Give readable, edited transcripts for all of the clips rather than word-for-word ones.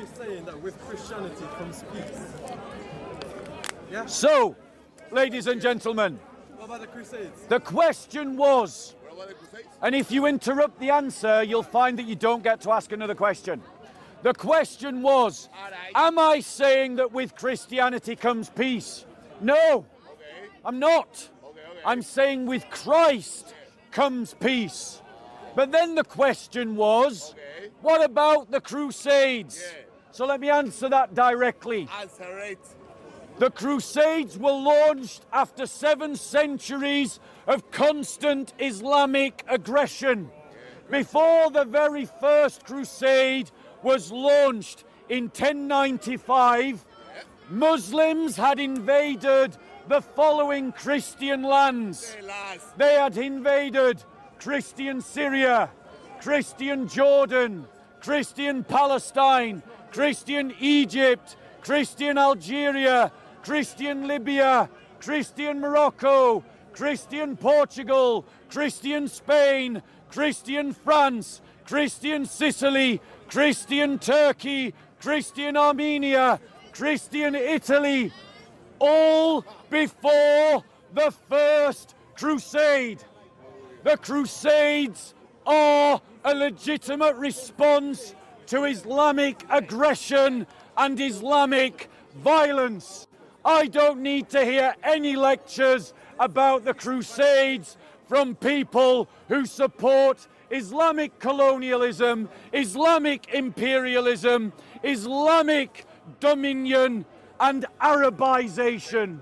you saying that with Christianity comes peace? Yeah? So, ladies and gentlemen, What about the Crusades? the question was, and if you interrupt the answer, you'll find that you don't get to ask another question. The question was, am I saying that with Christianity comes peace? No, I'm not. I'm saying with Christ comes peace. But then the question was, what about the Crusades? So let me answer that directly. Answer it. The Crusades were launched after 7 centuries of constant Islamic aggression. Before the very first crusade was launched in 1095, Muslims had invaded the following Christian lands. They had invaded Christian Syria, Christian Jordan, Christian Palestine, Christian Egypt, Christian Algeria, Christian Libya, Christian Morocco, Christian Portugal, Christian Spain, Christian France, Christian Sicily, Christian Turkey, Christian Armenia, Christian Italy, all before the first crusade. The Crusades are a legitimate response to Islamic aggression and Islamic violence. I don't need to hear any lectures about the Crusades from people who support Islamic colonialism, Islamic imperialism, Islamic dominion and Arabization.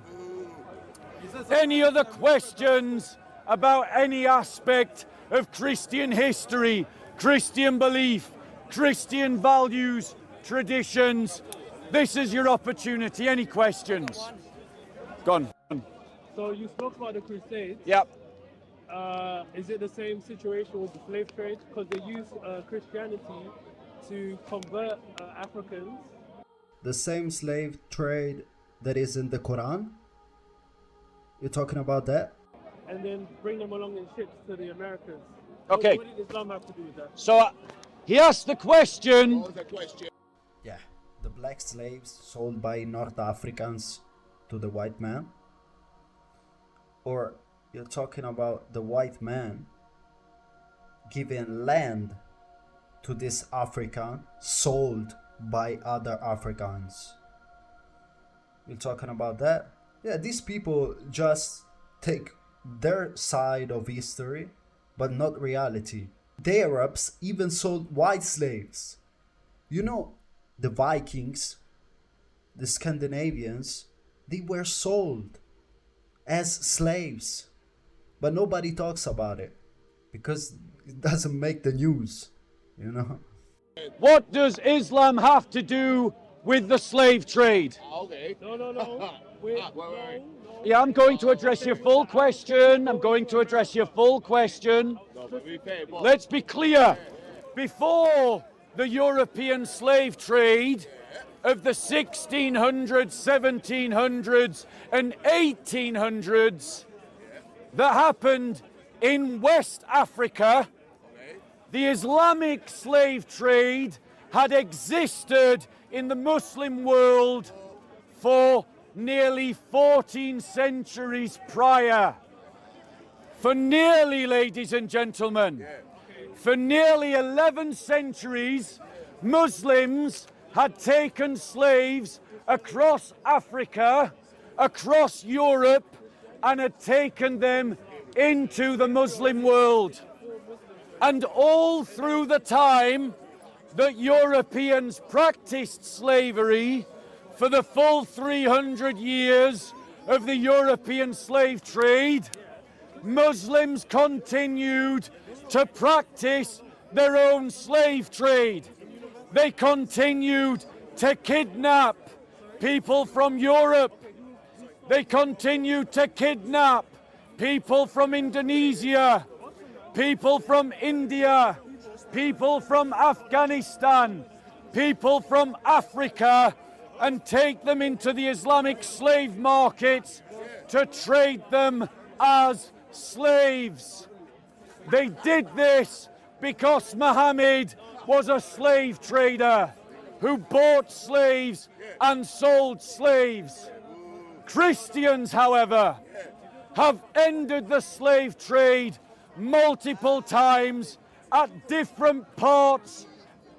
Any other questions about any aspect of Christian history, Christian belief, Christian values, traditions? This is your opportunity. Any questions? Gone. So you spoke about the Crusades. Yep. Is it the same situation with the slave trade? Because they use Christianity to convert Africans. The same slave trade that is in the Quran? You're talking about that? And then bring them along in ships to the Americas. Okay. What did Islam have to do with that? So he asked the question. What was the question? Yeah, the black slaves sold by North Africans to the white man? Or you're talking about the white man giving land to this African sold by other Africans? You're talking about that? Yeah, these people just take their side of history, but not reality. The Arabs even sold white slaves. You know, the Vikings, the Scandinavians, they were sold as slaves, but nobody talks about it because it doesn't make the news, you know. What does Islam have to do with the slave trade? Okay. No. Wait, wait. Yeah, I'm going to address your full question. I'm going to address your full question. No, but we pay, but Let's be clear. Before the European slave trade of the 1600s, 1700s, and 1800s that happened in West Africa, the Islamic slave trade had existed in the Muslim world for nearly 14 centuries prior. For nearly, ladies and gentlemen, for nearly 11 centuries, Muslims had taken slaves across Africa, across Europe, and had taken them into the Muslim world. And all through the time that Europeans practiced slavery, for the full 300 years of the European slave trade, Muslims continued to practice their own slave trade. They continued to kidnap people from Europe. They continued to kidnap people from Indonesia, people from India, people from Afghanistan, people from Africa, and take them into the Islamic slave markets to trade them as slaves. They did this because Muhammad was a slave trader. who bought slaves and sold slaves. Christians, however, have ended the slave trade multiple times at different parts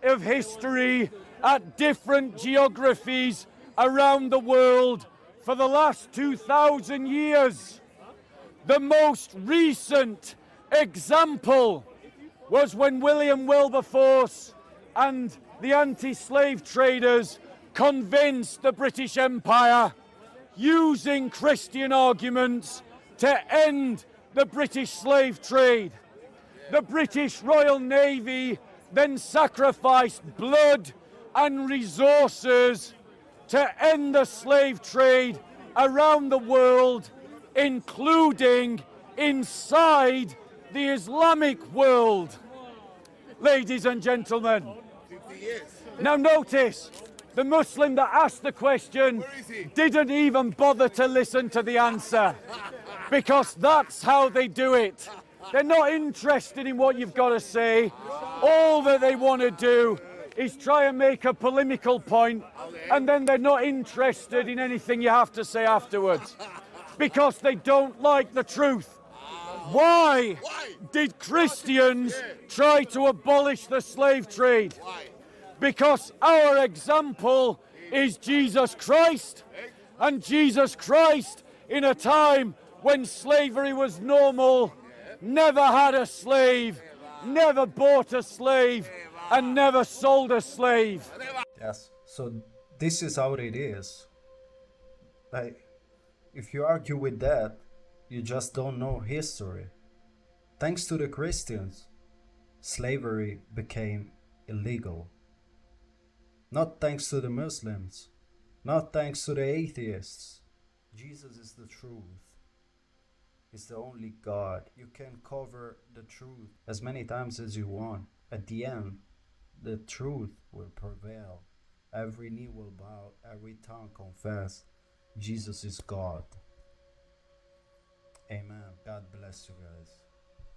of history, at different geographies around the world for the last 2,000 years. The most recent example was when William Wilberforce and the anti-slave traders convinced the British Empire, using Christian arguments, to end the British slave trade. The British Royal Navy then sacrificed blood and resources to end the slave trade around the world, including inside the Islamic world. Ladies and gentlemen, now notice, the Muslim that asked the question didn't even bother to listen to the answer, because that's how they do it. They're not interested in what you've got to say. All that they want to do is try and make a polemical point, and then they're not interested in anything you have to say afterwards, because they don't like the truth. Why did Christians try to abolish the slave trade? Because our example is Jesus Christ, and Jesus Christ, in a time when slavery was normal, never had a slave, never bought a slave, and never sold a slave. Yes, so this is how it is. Like, if you argue with that, you just don't know history. Thanks to the Christians, slavery became illegal. Not thanks to the Muslims, not thanks to the atheists. Jesus is the truth. He's the only God. You can cover the truth as many times as you want. At the end, the truth will prevail. Every knee will bow, every tongue confess Jesus is God. Amen. God bless you guys.